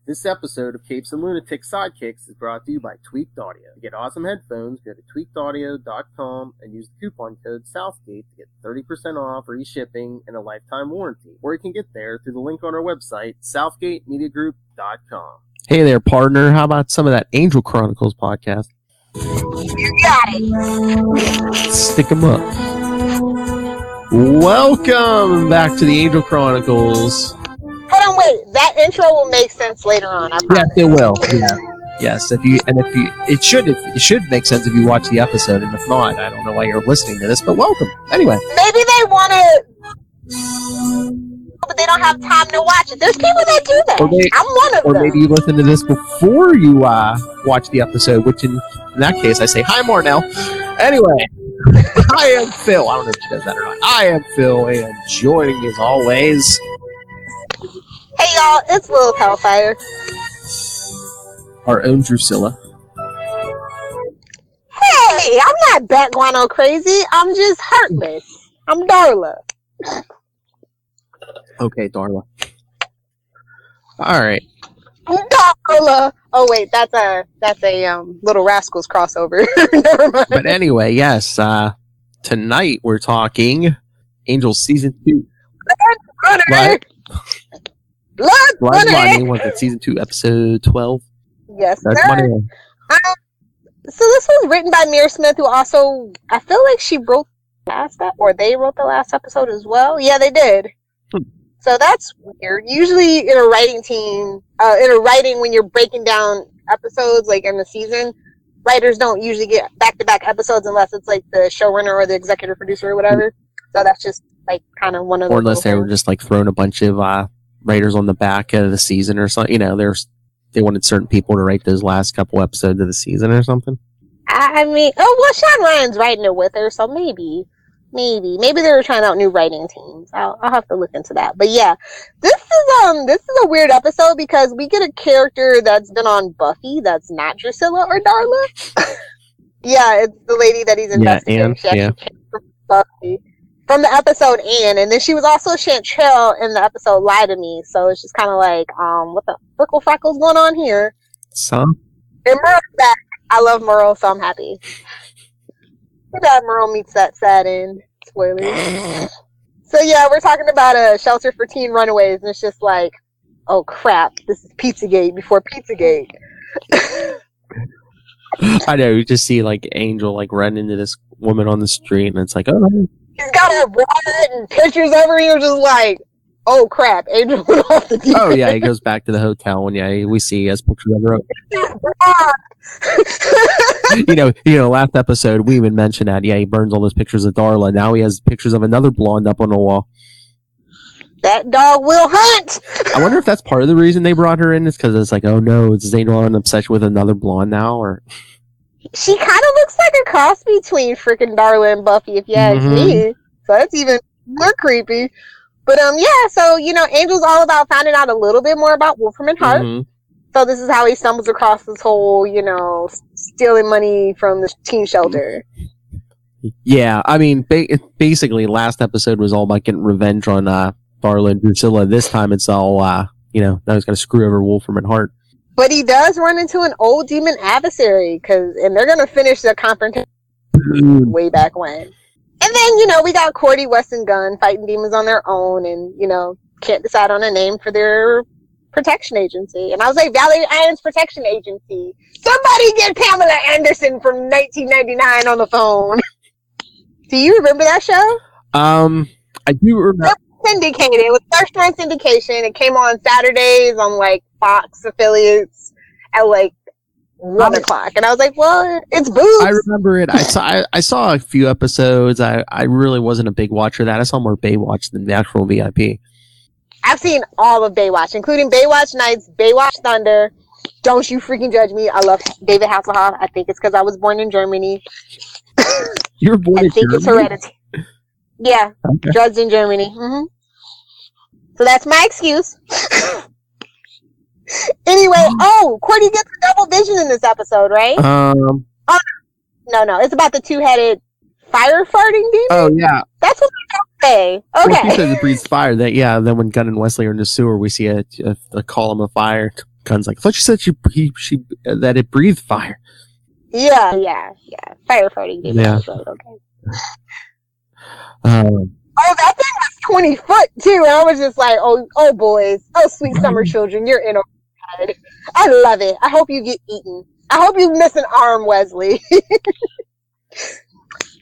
This episode of Capes and Lunatics Sidekicks is brought to you by Tweaked Audio. To get awesome headphones, go to tweakedaudio.com and use the coupon code Southgate to get 30% off, free shipping, and a lifetime warranty. Or you can get there through the link on our website, southgatemediagroup.com. Hey there, partner. How about some of that Angel Chronicles podcast? You got it. Stick 'em up. Welcome back to the Angel Chronicles. Hold on, wait. That intro will make sense later on. I promise. Yes, it will. Yeah. Yes, it should make sense if you watch the episode, and if not, I don't know why you're listening to this, but welcome. Anyway. Maybe they want to, but they don't have time to watch it. There's people that do that. I'm one of them. Or maybe you listen to this before you watch the episode, which in that case, I say, hi, Marnell. Anyway, I am Phil. I don't know if she does that or not. I am Phil, and joining me as always... Hey y'all, it's Lilith Hellfire. Our own Drusilla. Hey, I'm not bat guano crazy. I'm just heartless. I'm Darla. Okay, Darla. All right. Darla. Oh wait, that's a Little Rascals crossover. Never mind. But anyway, yes. Tonight we're talking Angels season 2. Right? Blood Money was it season 2 episode 12? Yes, That's sir. Money. So this was written by Mira Smith, who also, I feel like she wrote they wrote the last episode as well. Yeah, they did. So that's weird. Usually in a writing team, when you're breaking down episodes, like in the season, writers don't usually get back-to-back episodes unless it's like the showrunner or the executive producer or whatever. So that's just like kind of one of the... Or unless they were just like throwing a bunch of writers on the back of the season or something. You know, they wanted certain people to write those last couple episodes of the season or something. I mean, Sean Ryan's writing it with her, so maybe they were trying out new writing teams. I'll have to look into that. But yeah, this is a weird episode because we get a character that's been on Buffy that's not Drusilla or Darla. Yeah, it's the lady that he's investigating. Yeah, Anne. From Buffy. From the episode Anne, and then she was also Chantrell in the episode Lie to Me, so it's just kind of like, what the frickle freckles going on here? Some? And Merle's back. I love Merle, so I'm happy. Too bad Merle meets that sad end. Spoilers. So yeah, we're talking about a shelter for teen runaways, and it's just like, oh crap, this is Pizzagate before Pizzagate. I know, you just see like Angel like run into this woman on the street, and it's like, oh... He's got a wallet and pictures of her. You're just like, oh crap, Angel went off the deep end. Oh yeah, he goes back to the hotel, and we see he has pictures of her. you know, last episode we even mentioned that. Yeah, he burns all those pictures of Darla. Now he has pictures of another blonde up on the wall. That dog will hunt. I wonder if that's part of the reason they brought her in. Is because it's like, oh no, is Angel an obsession with another blonde now, or? She kind of looks like a cross between freaking Darla and Buffy, if you ask me. So that's even more creepy. But yeah, so Angel's all about finding out a little bit more about Wolfram and Hart. Mm-hmm. So this is how he stumbles across this whole, stealing money from the teen shelter. Yeah, I mean, basically, last episode was all about getting revenge on Darla and Drusilla. This time it's all, now he's got to screw over Wolfram and Hart. But he does run into an old demon adversary, and they're going to finish their confrontation way back when. And then, we got Cordy, West, and Gunn fighting demons on their own and, can't decide on a name for their protection agency. And I was like, Valerie Irons Protection Agency. Somebody get Pamela Anderson from 1999 on the phone. Do you remember that show? I do remember. It was syndicated. It was first run syndication. It came on Saturdays on, Fox affiliates at, 1 o'clock. And I was like, well, it's boobs. I remember it. I saw a few episodes. I really wasn't a big watcher of that. I saw more Baywatch than the actual VIP. I've seen all of Baywatch, including Baywatch Nights, Baywatch Thunder. Don't you freaking judge me. I love David Hasselhoff. I think it's because I was born in Germany. You were born in Germany? I think it's hereditary. Yeah, okay. Drugs in Germany. Mm-hmm. So that's my excuse. Anyway, Cordy gets a double vision in this episode, right? No, it's about the two-headed fire farting demon? Oh, yeah. That's what they say. Okay. Well, she says it breathes fire. Then when Gunn and Wesley are in the sewer, we see a column of fire Gunn's like, I thought you said that it breathed fire. Yeah. Firefighting. Yeah. Right, okay. That thing was 20 foot too, and I was just like, oh boys, oh sweet summer children, you're in over. I love it. I hope you get eaten. I hope you miss an arm, Wesley.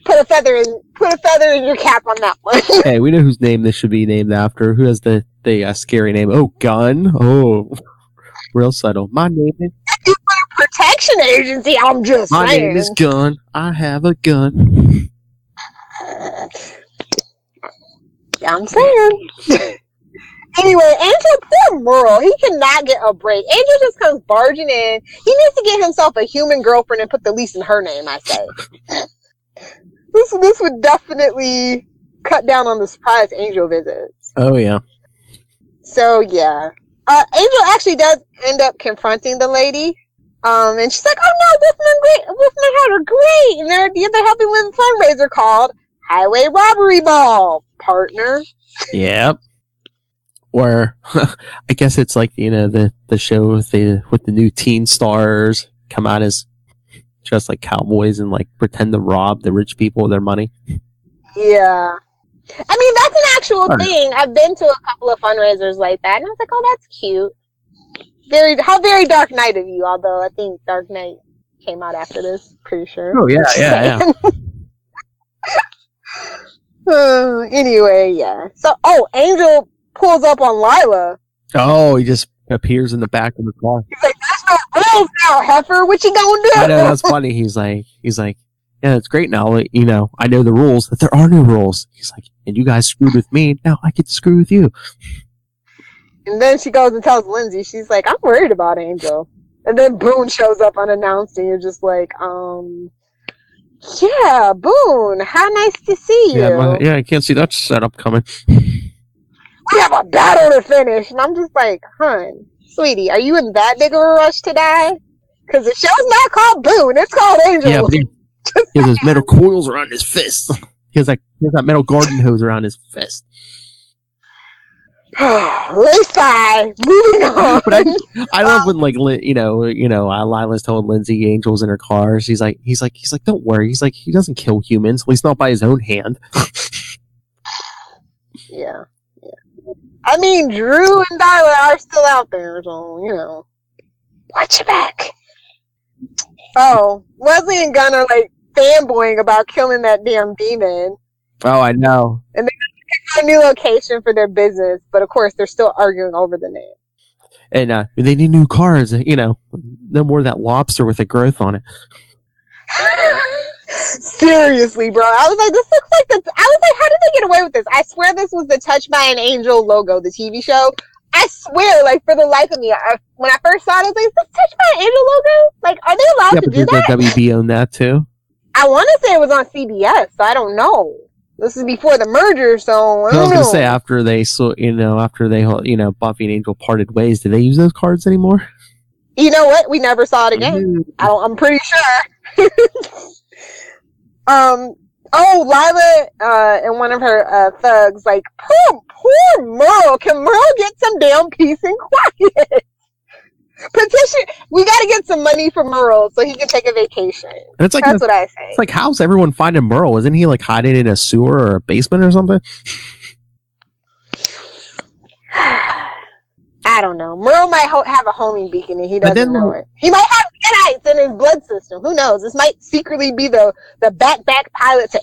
Put a feather in your cap on that one. Hey, we know whose name this should be named after. Who has the scary name? Oh, Gunn. Oh, real subtle. My name is Protection Agency. I'm just saying. My name is Gunn. I have a gun. Yeah, I'm saying. Anyway, Angel, poor Merle, he cannot get a break. Angel just comes barging in. He needs to get himself a human girlfriend and put the lease in her name, I say. This would definitely cut down on the surprise Angel visits. Oh, yeah. So, yeah. Angel actually does end up confronting the lady. And she's like, oh no, Wolfman and Hart are great. And they're helping with a fundraiser called Highway Robbery Ball, partner. Yep. Or, I guess it's like, the show with the new teen stars come out as just like cowboys and like pretend to rob the rich people of their money. Yeah. I mean, that's an actual thing. I've been to a couple of fundraisers like that, and I was like, oh, that's cute. How very Dark Knight of you, although I think Dark Knight came out after this, pretty sure. Oh, yeah. Anyway, yeah. So, Angel pulls up on Lila. Oh, he just appears in the back of the car. He's like, there's no rules now, heifer. What you gonna do? I know, that's funny. He's like, yeah, it's great now. I know the rules, that there are no rules. He's like, and you guys screwed with me. Now I get to screw with you. And then she goes and tells Lindsay, she's like, I'm worried about Angel. And then Boone shows up unannounced, and you're just like, yeah, Boone, how nice to see you. Yeah, I can't see that setup coming. We have a battle to finish. And I'm just like, hun, sweetie, are you in that big of a rush to die? Because the show's not called Boone, it's called Angel. Yeah, but he has those metal coils around his fist. He has that metal garden hose around his fist. Let's die. Moving on. But I love when Lila's telling Lindsay Angel's in her car. He's like, don't worry. He's like, he doesn't kill humans, at least not by his own hand. Yeah. I mean, Drew and Darla are still out there, so watch your back. Oh, Wesley and Gunn are like fanboying about killing that damn demon. Oh, I know. And they got a new location for their business, but of course they're still arguing over the name. And they need new cars, no more of that lobster with a growth on it. Seriously, bro. I was like, this looks like how did they get away with this? I swear this was the Touched by an Angel logo, the TV show. I swear, like, for the life of me, when I first saw it, I was like, is this Touched by an Angel logo? Like, are they allowed to do that? Did the WB own that too? I want to say it was on CBS, so I don't know. This is before the merger, so I was going to say, after Buffy and Angel parted ways, did they use those cards anymore? You know what? We never saw it again. I'm pretty sure. Lila and one of her thugs, like, poor Merle. Can Merle get some damn peace and quiet? Petition. We got to get some money for Merle so he can take a vacation. And it's like, that's what I say. It's like, how's everyone finding Merle? Isn't he like hiding in a sewer or a basement or something? I don't know. Merle might have a homing beacon and he doesn't know it. He might have Deadites in his blood system. Who knows? This might secretly be the back pilot to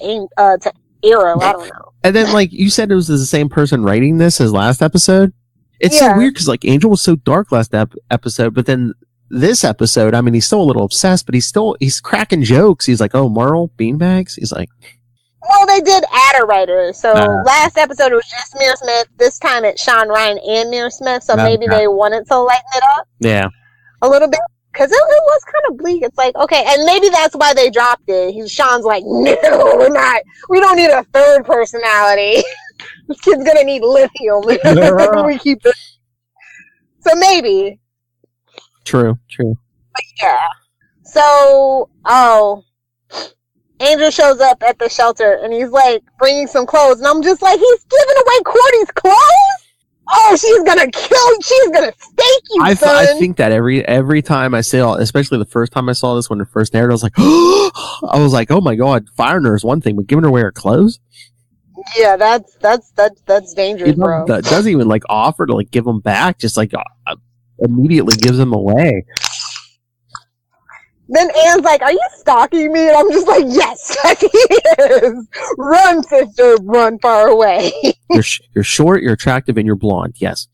Arrow. I don't know. And then, like, you said it was the same person writing this as last episode. It's so weird because, like, Angel was so dark last episode, but then this episode, I mean, he's still a little obsessed, but he's cracking jokes. He's like, oh, Merle, beanbags? He's like... Well, they did add a writer. So last episode it was just Mira Smith. This time it's Sean Ryan and Mira Smith. So maybe they wanted to lighten it up. Yeah. A little bit. Because it was kind of bleak. It's like, okay. And maybe that's why they dropped it. Sean's like, no, we're not. We don't need a third personality. This kid's going to need lithium. We keep this. So maybe. True. But yeah. So, Angel shows up at the shelter and he's like bringing some clothes, and I'm just like, he's giving away Cordy's clothes? oh, she's gonna stake you, son. I think that every time I saw, especially the first time I saw this when it first aired, I was like, oh my god, firing her is one thing, but giving her away her clothes? Yeah, that's dangerous, bro. Doesn't even like offer to like give them back, just like immediately gives them away. Then Anne's like, are you stalking me? And I'm just like, yes, he is. Run, sister, run far away. You're short, you're attractive, and you're blonde, yes.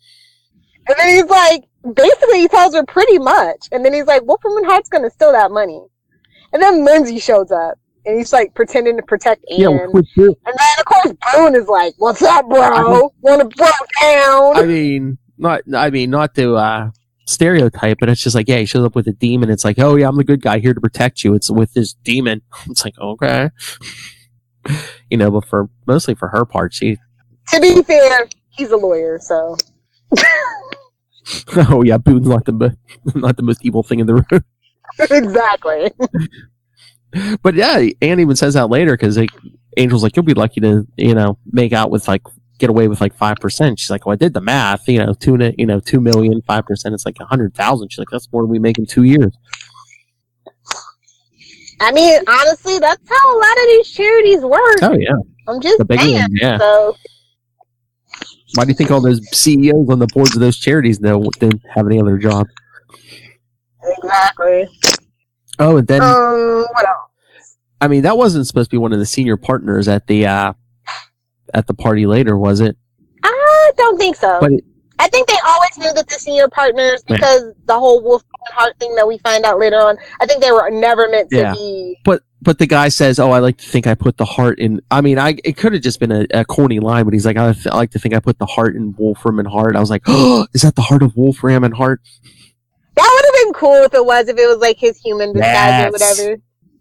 And then he's like, basically he tells her pretty much. And then he's like, Wolfram and Hart's gonna steal that money. And then Lindsay shows up. And he's like pretending to protect Anne. Yeah, and then of course Boone is like, what's up, bro? Wanna blow down? I mean, not to stereotype, but it's just like, yeah, he shows up with a demon. It's like, oh yeah, I'm the good guy here to protect you. It's with this demon. It's like, okay. But mostly for her part, to be fair, he's a lawyer, so. Oh yeah, Boone's not the most evil thing in the room. Exactly. But yeah, Anne even says that later because Angel's like, you'll be lucky to make out with like get away with like 5%. She's like, well, I did the math. 2 million, 5%. It's like 100,000. She's like, that's more than we make in 2 years. I mean, honestly, that's how a lot of these charities work. Oh yeah, I'm just saying. Yeah. So. Why do you think all those CEOs on the boards of those charities didn't have any other job? Exactly. Oh, and then what else? I mean, that wasn't supposed to be one of the senior partners at the party later, was it? I don't think so. But I think they always knew that the senior partners, because the whole Wolf and Hart thing that we find out later on, I think they were never meant to be. But the guy says, "Oh, I like to think I put the heart in." I mean, it could have just been a corny line, but he's like, "I like to think I put the heart in Wolfram and Hart." I was like, "Oh, is that the heart of Wolfram and Hart?" That would have been cool if it was like his human disguise or whatever.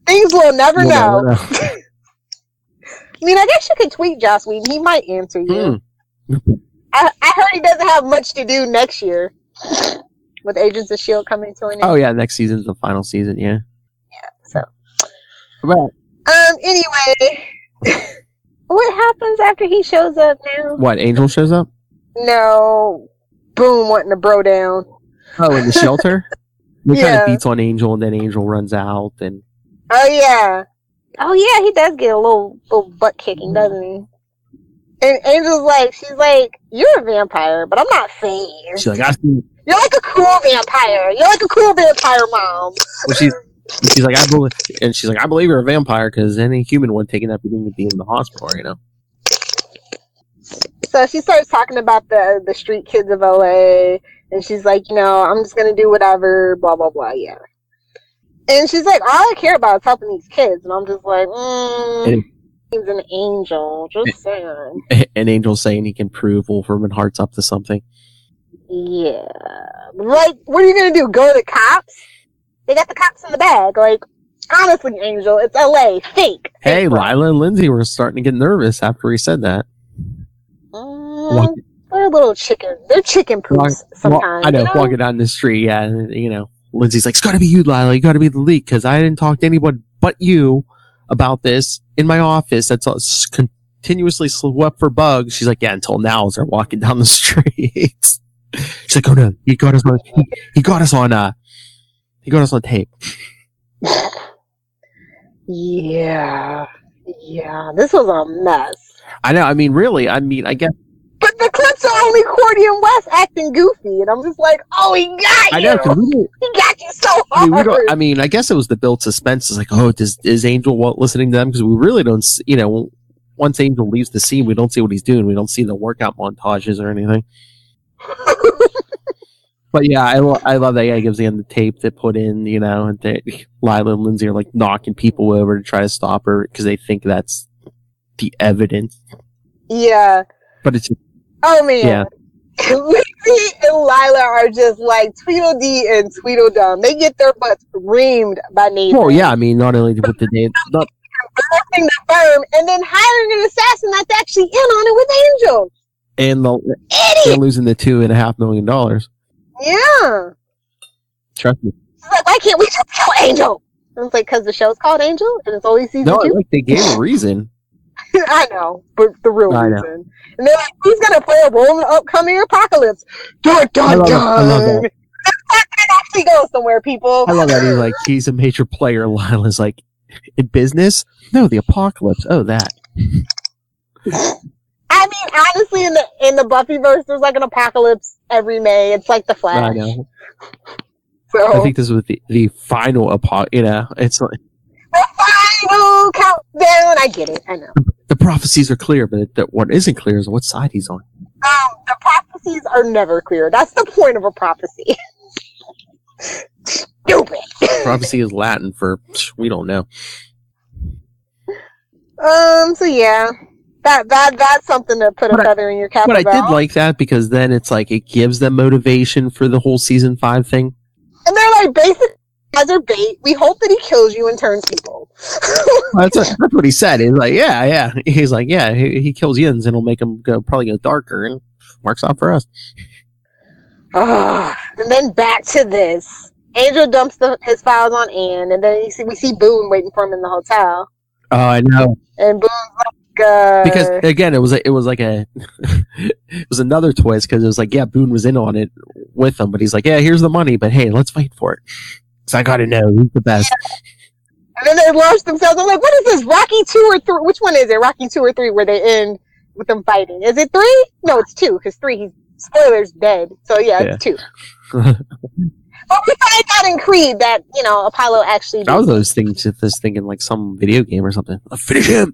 Things we'll never know. I mean, I guess you could tweet Joss Whedon. He might answer you. I heard he doesn't have much to do next year with Agents of S.H.I.E.L.D. coming to an end. Oh yeah, next season's the final season. Yeah. Yeah. So. Right. Anyway, what happens after he shows up now? What? Angel shows up? No. Boom, wanting to bro down. Oh, in the shelter? He kind of beats on Angel, and then Angel runs out, and... Oh, yeah, he does get a little butt kicking, doesn't he? And Angel's like, she's like, you're a vampire, but I'm not phased. She's like, you're like a cool vampire. You're like a cool vampire mom. Well, she's like, I believe you're a vampire, because any human would take that beating would be in the hospital, So she starts talking about the street kids of LA, and she's like, I'm just going to do whatever, blah, blah, blah, yeah. And she's like, all I care about is helping these kids. And I'm just like, he's an angel, just saying. And Angel's saying he can prove Wolfram and Hart's up to something. Yeah. Like, what are you going to do, go to the cops? They got the cops in the bag. Like, honestly, Angel, it's LA, fake. Hey, Lila and Lindsay were starting to get nervous after he said that. They're little chickens. They're chicken poops sometimes. I know, walking down the street, yeah, Lindsay's like, it's gotta be you, Lila, you gotta be the leak, because I didn't talk to anyone but you about this in my office that's continuously swept for bugs. She's like, yeah, until now as they're walking down the street. She's like, oh no, he got us on tape. Yeah, this was a mess. I know, I guess. But the clips are only Cordy and Wes acting goofy, and I'm just like, oh, he got you! I know, he got you so hard! I guess it was the build suspense. It's like, oh, is Angel listening to them? Because we really don't, once Angel leaves the scene, we don't see what he's doing. We don't see the workout montages or anything. But yeah, I love that guy gives the tape to put in, and Lila and Lindsay are like knocking people over to try to stop her because they think that's the evidence. Yeah. But it's just, oh man. Yeah. Lindsay and Lila are just like Tweedledee and Tweedledum. They get their butts reamed by Nathan. Oh yeah, not only with the name, the firm, and then hiring an assassin that's actually in on it with Angel. And they're losing the $2.5 million. Yeah. Trust me. She's like, why can't we just kill Angel? And it's like, because the show's called Angel, and it's only season 2? No, they gave a reason. I know, but the real I know. reason. And they're like, who's gonna play a role in the upcoming apocalypse? Dun dun dun. I love that. That actually goes somewhere, people. I love that. He's like, he's a major player. Lila's like, in business? No, the apocalypse. Oh, that. I mean, honestly, in the Buffyverse, there's like an apocalypse every May. It's like the Flash. I know. So I think this was the final it's like the final countdown. I get it. I know. the prophecies are clear, but what isn't clear is what side he's on. The prophecies are never clear. That's the point of a prophecy. Stupid. Prophecy is Latin for we don't know. So yeah, that's something to put a feather in your cap. But I did like that because then it's like it gives them motivation for the whole season 5 thing. And they're like, basically, as our bait, we hope that he kills you and turns people. That's what he said. He's like, yeah. He's like, yeah, he kills Yins and it'll make him probably go darker and works out for us. And then back to this. Angel dumps his files on Anne, and then we see Boone waiting for him in the hotel. Oh, I know. And Boone's like, because again, it was like a it was another twist because it was like, yeah, Boone was in on it with him, but he's like, yeah, here's the money, but hey, let's fight for it. So I gotta know who's the best. Yeah. And then they launch themselves. I'm like, what is this? Rocky 2 or 3? Which one is it? Rocky 2 or 3 where they end with them fighting? Is it 3? No, it's 2 because 3, he's spoilers dead. So yeah, it's 2. But we find out in Creed that, Apollo actually did. I was always thinking like some video game or something. I'll finish him.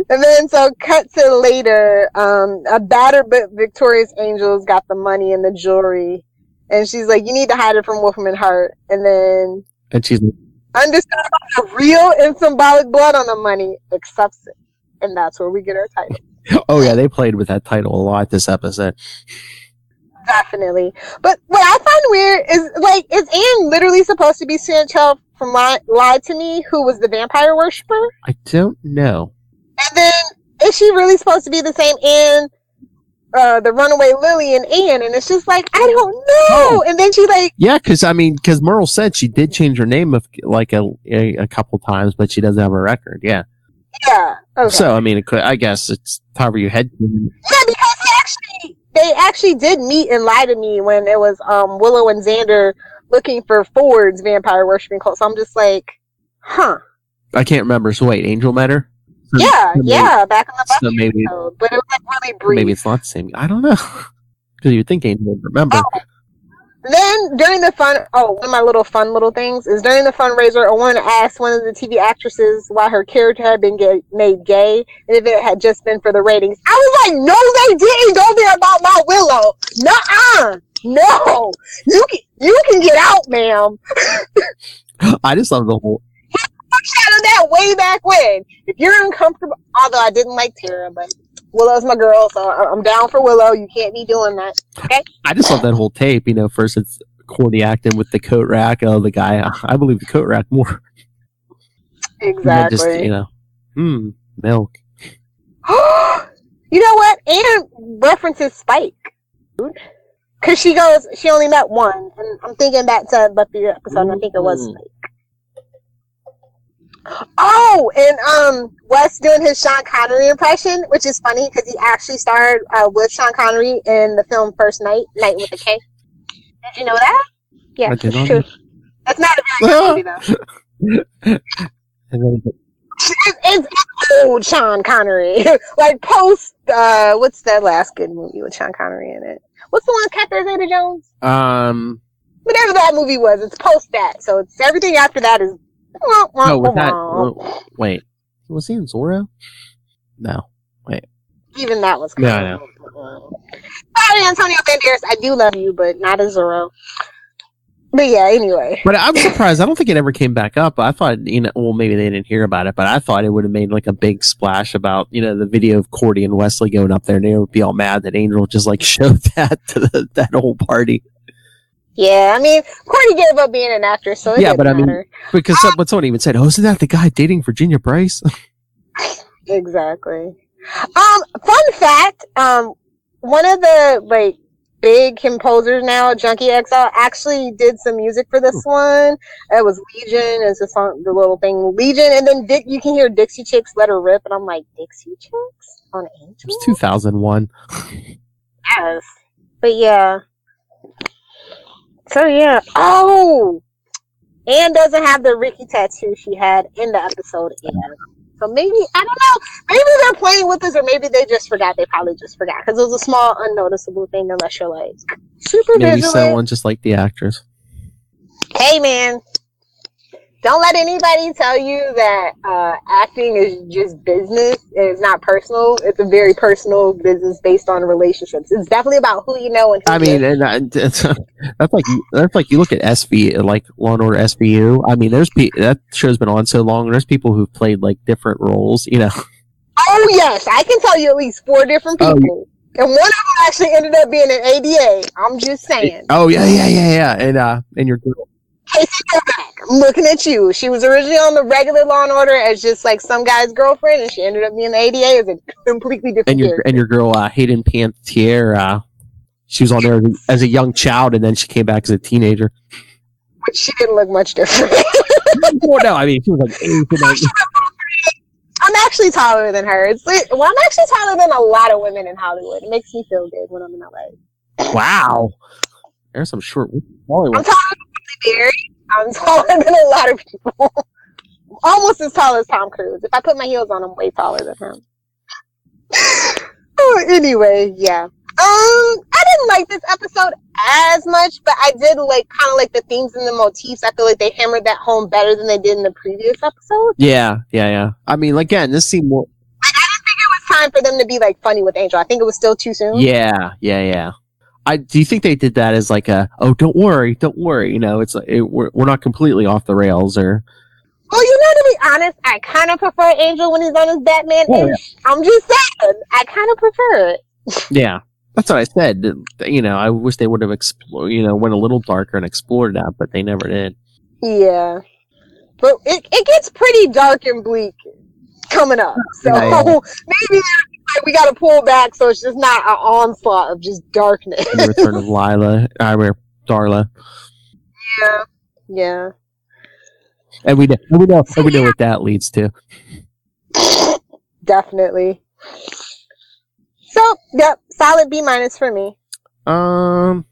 And then, so cut to later, a battered but victorious Angel's got the money and the jewelry. And she's like, you need to hide it from Wolfman Hart. And then... And she's like... Understand the real and symbolic blood on the money, accepts it. And that's where we get our title. Oh yeah, they played with that title a lot this episode. Definitely. But what I find weird is Anne literally supposed to be Chantel from Lied to Me, who was the vampire worshiper? I don't know. And then, is she really supposed to be the same Anne, the runaway Lily and Anne? And it's just like, I don't know. Oh. And then she yeah, because Merle said she did change her name a couple times, but she doesn't have a record. Yeah. Yeah. Okay. So I guess it's however you head. Yeah, because they actually did meet and Lie to Me when it was Willow and Xander looking for Ford's vampire worshipping cult. So I'm just like, huh. I can't remember. So wait, Angel met her? Back in the Buffy episode. But it was really brief. Maybe it's not the same. I don't know. Because you'd think Angel would remember. Oh. Then during the one of my little things is during the fundraiser, I wanted to ask one of the TV actresses why her character had been made gay, and if it had just been for the ratings. I was like, no, they didn't go there about my Willow. Nuh-uh. No, you can get out, ma'am. I just love the whole. Shadowed that way back when. If you're uncomfortable, although I didn't like Tara, but Willow's my girl, so I'm down for Willow. You can't be doing that. Okay. I just love that whole tape. First it's Cordy acting with the coat rack. Oh, the guy. I believe the coat rack more. Exactly. And then milk. You know what? Anne references Spike. Because she only met one. And I'm thinking back to Buffy episode, and I think it was Spike. Oh, and Wes doing his Sean Connery impression, which is funny because he actually starred with Sean Connery in the film First Night with a K. Did you know that? Yeah, it's true. That's not a very good movie, though. It's old Sean Connery. Like post, what's that last good movie with Sean Connery in it? What's the one with Catherine Zeta-Jones? Whatever that movie was, it's post that. So it's everything after that is. Wait, was he in Zorro? No, wait. Even that was. No. Sorry, Antonio Banderas. I do love you, but not as Zorro. But yeah, anyway. But I'm surprised. I don't think it ever came back up. I thought, well, maybe they didn't hear about it, but I thought it would have made like a big splash about, the video of Cordy and Wesley going up there, and they would be all mad that Angel just like showed that to that whole party. Yeah, Cordy gave up being an actress, so it didn't matter. Because someone even said, "Oh, isn't that the guy dating Virginia Bryce?" Exactly. Fun fact. One of the big composers now. Junkie XL actually did some music for this one. It was Legion. It's the song, the little thing, Legion. And then you can hear Dixie Chicks Let Her Rip. And I'm like, Dixie Chicks on Angel? It was 2001. Yes. But yeah. So yeah. Oh! Anne doesn't have the Ricky tattoo she had in the episode yet. So maybe, I don't know, maybe they're playing with us, or maybe they just forgot. They probably just forgot, because it was a small, unnoticeable thing, unless you're like super Maybe vigilant. someone just like the actors. Hey man, don't let anybody tell you that acting is just business and it's not personal. It's a very personal business based on relationships. It's definitely about who you know and who that's like you look at SV, like Law and Order SVU. I mean, that show's been on so long. There's people who've played like different roles, you know. Oh yes, I can tell you at least 4 different people. And one of them actually ended up being an ADA. I'm just saying. Oh yeah. And your girl. Hey, go back. I'm looking at you. She was originally on the regular Law and Order as just like some guy's girlfriend, and she ended up being the ADA as a completely different character. And your girl Hayden Panettiere, she was on there as a young child, and then she came back as a teenager. But she didn't look much different. Well, no, I mean she was like 8. I'm actually taller than her. I'm actually taller than a lot of women in Hollywood. It makes me feel good when I'm in LA. Wow, there's some short Hollywood. I'm taller than Barry. I'm taller than a lot of people. Almost as tall as Tom Cruise. If I put my heels on, I'm way taller than him. Anyway, yeah. I didn't like this episode as much, but I did like kind of like the themes and the motifs. I feel like they hammered that home better than they did in the previous episode. Yeah. I mean, again, this seemed more. I didn't think it was time for them to be like funny with Angel. I think it was still too soon. Yeah. Do you think they did that as like don't worry, you know, it's like we're not completely off the rails, or? Well, you know, to be honest, I kind of prefer Angel when he's on his Batman. Yeah. I'm just saying, I kind of prefer it. Yeah, that's what I said. You know, I wish they would have went a little darker and explored that, but they never did. Yeah, but it gets pretty dark and bleak coming up, so maybe we got to pull back so it's just not an onslaught of just darkness. The return of Darla. Yeah. And we know what that leads to. Definitely. So, yep, solid B- for me. I'll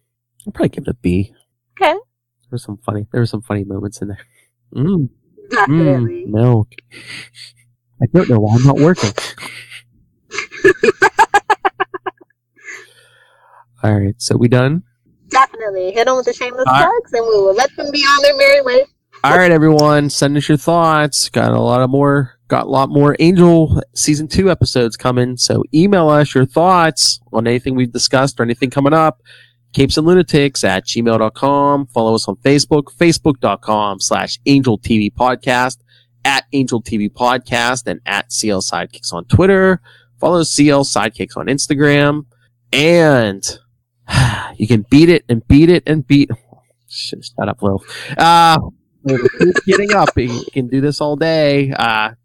probably give it a B. Okay. There were some funny moments in there. Definitely. Milk. I don't know why I'm not working. All right, so we done? Definitely. Hit them with the shameless plugs, and we will let them be on their merry way. All right, everyone, send us your thoughts. Got a lot more Angel season 2 episodes coming. So email us your thoughts on anything we've discussed or anything coming up. Capes and Lunatics @gmail.com. Follow us on Facebook, facebook.com/Angel TV Podcast, @Angel TV Podcast, and @CL Sidekicks on Twitter. Follow CL Sidekicks on Instagram. And you can beat it. Shut up, Lil. Keep getting up. You can do this all day.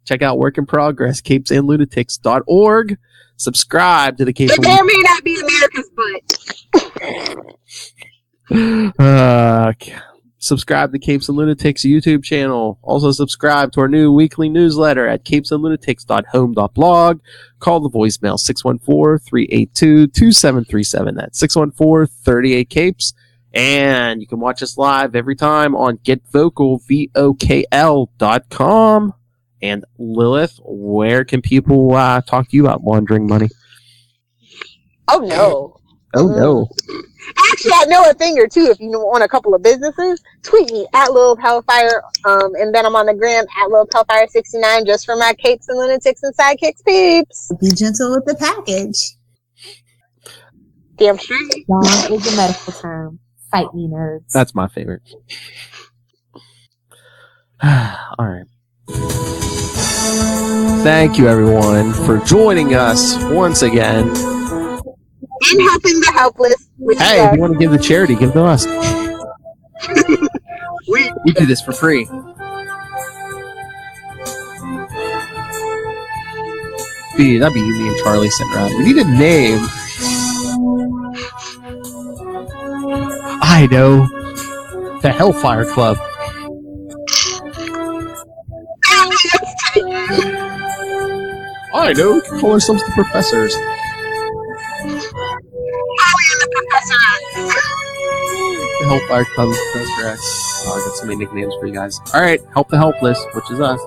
Check out Work in Progress, capesandlunatics.org. Subscribe to the Capes. It may or may not be America's butt. Subscribe to Capes and Lunatics YouTube channel. Also subscribe to our new weekly newsletter at capesandlunatics.home.blog. Call the voicemail 614-382-2737. That's 614-38-CAPES. And you can watch us live every time on GetVocal, VOKL.com. And Lilith, where can people talk to you about laundering money? Oh, no. Actually, I know a thing or two. If you want a couple of businesses, tweet me @Lilith Hellfire. And then I'm on the gram @Lilith Hellfire69 just for my Capes and Lunatics and Sidekicks peeps. Be gentle with the package. Damn straight. Dawn is a medical term. Fight me, nerds. That's my favorite. All right. Thank you, everyone, for joining us once again. And helping the helpless. Hey, if you want to give the charity, give it to us. We do this for free. That'd be you, me, and Charlie sitting around. We need a name. I know. The Hellfire Club. I know. You can call ourselves the Professors. The Hellfire Club, Professor X. Oh, I got so many nicknames for you guys. Alright, Help the Helpless, which is us.